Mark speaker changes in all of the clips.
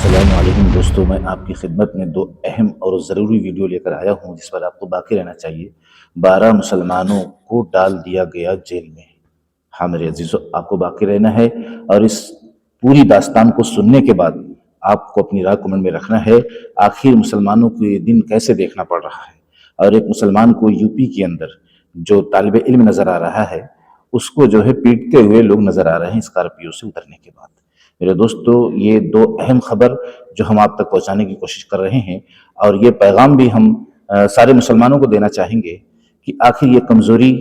Speaker 1: السلام علیکم دوستوں، میں آپ کی خدمت میں دو اہم اور ضروری ویڈیو لے کر آیا ہوں جس پر آپ کو باقی رہنا چاہیے۔ 12 مسلمانوں کو ڈال دیا گیا جیل میں۔ ہاں میرے عزیزو، آپ کو باقی رہنا ہے اور اس پوری داستان کو سننے کے بعد آپ کو اپنی رائے کمنٹ میں رکھنا ہے۔ آخر مسلمانوں کو یہ دن کیسے دیکھنا پڑ رہا ہے، اور ایک مسلمان کو یو پی کے اندر جو طالب علم نظر آ رہا ہے اس کو جو ہے پیٹتے ہوئے لوگ نظر آ رہے ہیں اسکارپیو سے اترنے کے بعد۔ میرے دوستو، یہ دو اہم خبر جو ہم آپ تک پہنچانے کی کوشش کر رہے ہیں، اور یہ پیغام بھی ہم سارے مسلمانوں کو دینا چاہیں گے کہ آخر یہ کمزوری،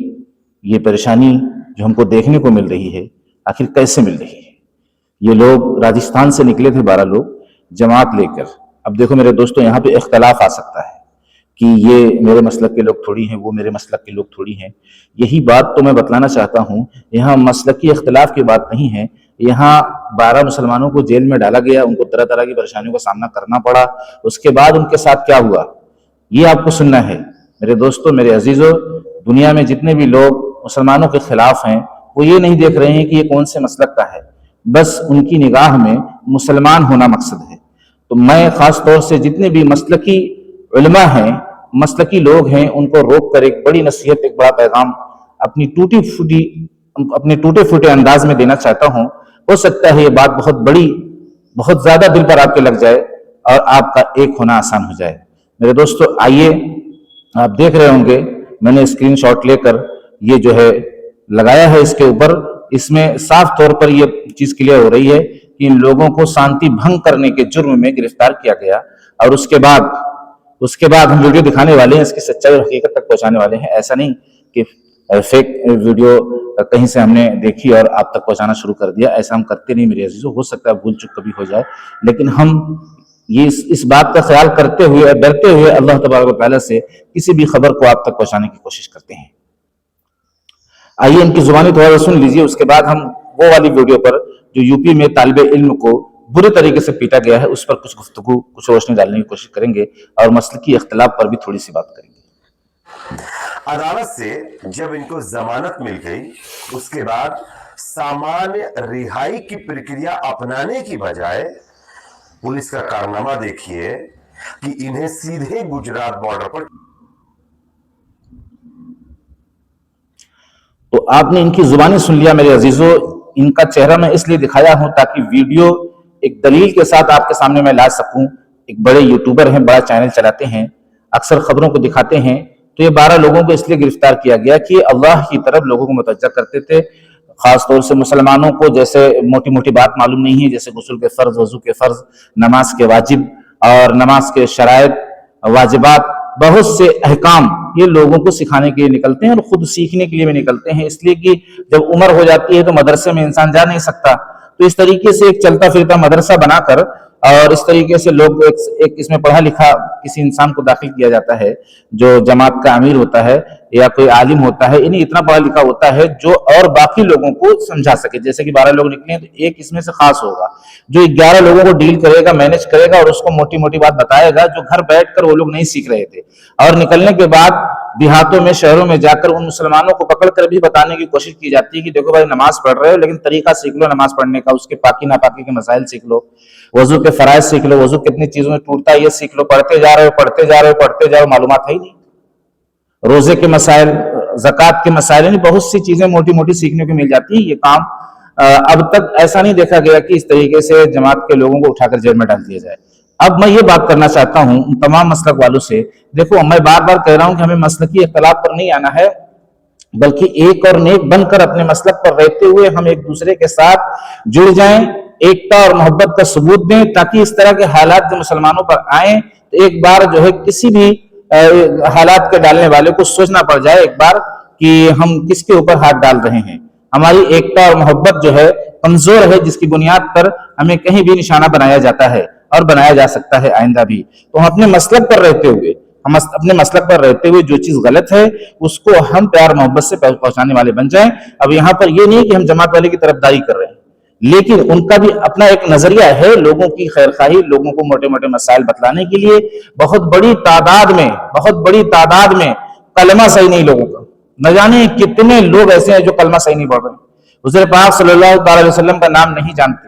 Speaker 1: یہ پریشانی جو ہم کو دیکھنے کو مل رہی ہے آخر کیسے مل رہی ہے۔ یہ لوگ راجستھان سے نکلے تھے 12 لوگ جماعت لے کر۔ اب دیکھو میرے دوستو، یہاں پہ اختلاف آ سکتا ہے کہ یہ میرے مسلک کے لوگ تھوڑی ہیں، وہ میرے مسلک کے لوگ تھوڑی ہیں۔ یہی بات تو میں بتلانا چاہتا ہوں، یہاں مسلکی اختلاف کی بات نہیں ہے۔ یہاں 12 مسلمانوں کو جیل میں ڈالا گیا، ان کو طرح طرح کی پریشانیوں کا سامنا کرنا پڑا، اس کے بعد ان کے ساتھ کیا ہوا یہ آپ کو سننا ہے۔ میرے دوستو، میرے عزیزو، دنیا میں جتنے بھی لوگ مسلمانوں کے خلاف ہیں وہ یہ نہیں دیکھ رہے ہیں کہ یہ کون سے مسلک کا ہے، بس ان کی نگاہ میں مسلمان ہونا مقصد ہے۔ تو میں خاص طور سے جتنے بھی مسلکی علماء ہیں، مسلکی لوگ ہیں، ان کو روک کر ایک بڑی نصیحت، ایک بڑا پیغام اپنے ٹوٹے پھوٹے انداز میں دینا چاہتا ہوں۔ ہو سکتا ہے یہ بات بہت بڑی، بہت زیادہ دل پر آپ کے لگ جائے اور آپ کا ایک ہونا آسان ہو جائے۔ میرے دوستو، آئیے، آپ دیکھ رہے ہوں گے میں نے اسکرین شاٹ لے کر یہ جو ہے لگایا ہے اس کے اوپر۔ اس میں صاف طور پر یہ چیز کلیئر ہو رہی ہے کہ ان لوگوں کو شانتی بھنگ کرنے کے جرم میں گرفتار کیا گیا، اور اس کے بعد ہم ویڈیو دکھانے والے ہیں، اس کی سچائی اور حقیقت تک پہنچانے والے ہیں۔ ایسا نہیں کہ فیک ویڈیو کہیں سے ہم نے دیکھی اور آپ تک پہنچانا شروع کر دیا، ایسا ہم کرتے نہیں میرے عزیزو۔ ہو سکتا ہے بھول چک کبھی ہو جائے، لیکن ہم یہ اس بات کا خیال کرتے ہوئے اور ڈرتے ہوئے اللہ تبارک و تعالیٰ سے کسی بھی خبر کو آپ تک پہنچانے کی کوشش کرتے ہیں۔ آئیے ان کی زبانی تھوڑا سن لیجئے، اس کے بعد ہم وہ والی ویڈیو پر جو یو پی میں طالب علم کو برے طریقے سے پیٹا گیا ہے اس پر کچھ گفتگو، کچھ روشنی ڈالنے کی کوشش کریں گے، اور مسلکی اختلاف پر بھی تھوڑی سی بات کریں گے۔
Speaker 2: عدالت سے جب ان کو ضمانت مل گئی، اس کے بعد سامان رہائی کی پرکریا اپنانے کی بجائے پولیس کا کارنامہ دیکھیے کہ انہیں سیدھے گجرات بارڈر پر۔
Speaker 1: تو آپ نے ان کی زبانی سن لیا میرے عزیزو۔ ان کا چہرہ میں اس لیے دکھایا ہوں تاکہ ویڈیو ایک دلیل کے ساتھ آپ کے سامنے میں لا سکوں۔ ایک بڑے یوٹیوبر ہیں، بڑا چینل چلاتے ہیں، اکثر خبروں کو دکھاتے ہیں۔ تو یہ 12 لوگوں کو اس لیے گرفتار کیا گیا کہ اللہ کی طرف لوگوں کو متوجہ کرتے تھے، خاص طور سے مسلمانوں کو جیسے موٹی موٹی بات معلوم نہیں ہے، جیسے غسل کے فرض، وضو کے فرض، نماز کے واجب اور نماز کے شرائط، واجبات، بہت سے احکام یہ لوگوں کو سکھانے کے لیے نکلتے ہیں اور خود سیکھنے کے لیے بھی نکلتے ہیں، اس لیے کہ جب عمر ہو جاتی ہے تو مدرسے میں انسان جا نہیں سکتا، تو اس طریقے سے ایک چلتا پھرتا مدرسہ بنا کر اور اس طریقے سے لوگ ایک اس میں پڑھا لکھا کسی انسان کو داخل کیا جاتا ہے جو جماعت کا امیر ہوتا ہے یا کوئی عالم ہوتا ہے، انہیں اتنا پڑھا لکھا ہوتا ہے جو اور باقی لوگوں کو سمجھا سکے۔ جیسے کہ 12 لوگ نکلے ہیں تو ایک اس میں سے خاص ہوگا جو 11 لوگوں کو ڈیل کرے گا، مینج کرے گا اور اس کو موٹی موٹی بات بتائے گا جو گھر بیٹھ کر وہ لوگ نہیں سیکھ رہے تھے، اور نکلنے کے بعد دیہاتوں میں، شہروں میں جا کر ان مسلمانوں کو پکڑ کر بھی بتانے کی کوشش کی جاتی ہے کہ دیکھو بھائی، نماز پڑھ رہے ہو لیکن طریقہ سیکھ لو نماز پڑھنے کا، اس کے پاکی ناپاکی کے مسائل سیکھ لو، وضو کے فرائض سیکھ لو، وضو کتنی چیزوں میں ٹوٹتا ہے یہ سیکھ لو۔ پڑھتے جا رہے ہو معلومات ہے ہی نہیں۔ روزے کے مسائل، زکوٰۃ کے مسائل، یعنی بہت سی چیزیں موٹی موٹی سیکھنے کو مل جاتی ہیں۔ یہ کام اب تک ایسا نہیں دیکھا گیا کہ اس طریقے سے جماعت کے لوگوں کو اٹھا کر جیل میں ڈال دیا جائے۔ اب میں یہ بات کرنا چاہتا ہوں ان تمام مسلک والوں سے، دیکھو میں بار بار کہہ رہا ہوں کہ ہمیں مسلکی اختلاف پر نہیں آنا ہے، بلکہ ایک اور نیک بن کر اپنے مسلک پر رہتے ہوئے ہم ایک دوسرے کے ساتھ جڑ جائیں، ایکتا اور محبت کا ثبوت دیں، تاکہ اس طرح کے حالات جو مسلمانوں پر آئیں تو ایک بار جو ہے کسی بھی حالات کے ڈالنے والے کو سوچنا پڑ جائے ایک بار کہ ہم کس کے اوپر ہاتھ ڈال رہے ہیں۔ ہماری ایکتا اور محبت جو ہے کمزور ہے، جس کی بنیاد پر ہمیں کہیں بھی نشانہ بنایا جاتا ہے اور بنایا جا سکتا ہے آئندہ بھی۔ تو ہم اپنے مسلک پر رہتے ہوئے جو چیز غلط ہے اس کو ہم پیار محبت سے پہنچانے والے بن جائیں۔ اب یہاں پر یہ نہیں کہ ہم جماعت والے کی طرفداری کر رہے ہیں، لیکن ان کا بھی اپنا ایک نظریہ ہے، لوگوں کی خیر خواہی، لوگوں کو موٹے موٹے مسائل بتلانے کے لیے بہت بڑی تعداد میں کلمہ صحیح نہیں لوگوں کا، نہ جانے کتنے لوگ ایسے ہیں جو کلمہ صحیح نہیں پڑھ رہے ہیں، حضور پاک صلی اللہ علیہ وسلم کا نام نہیں جانتے،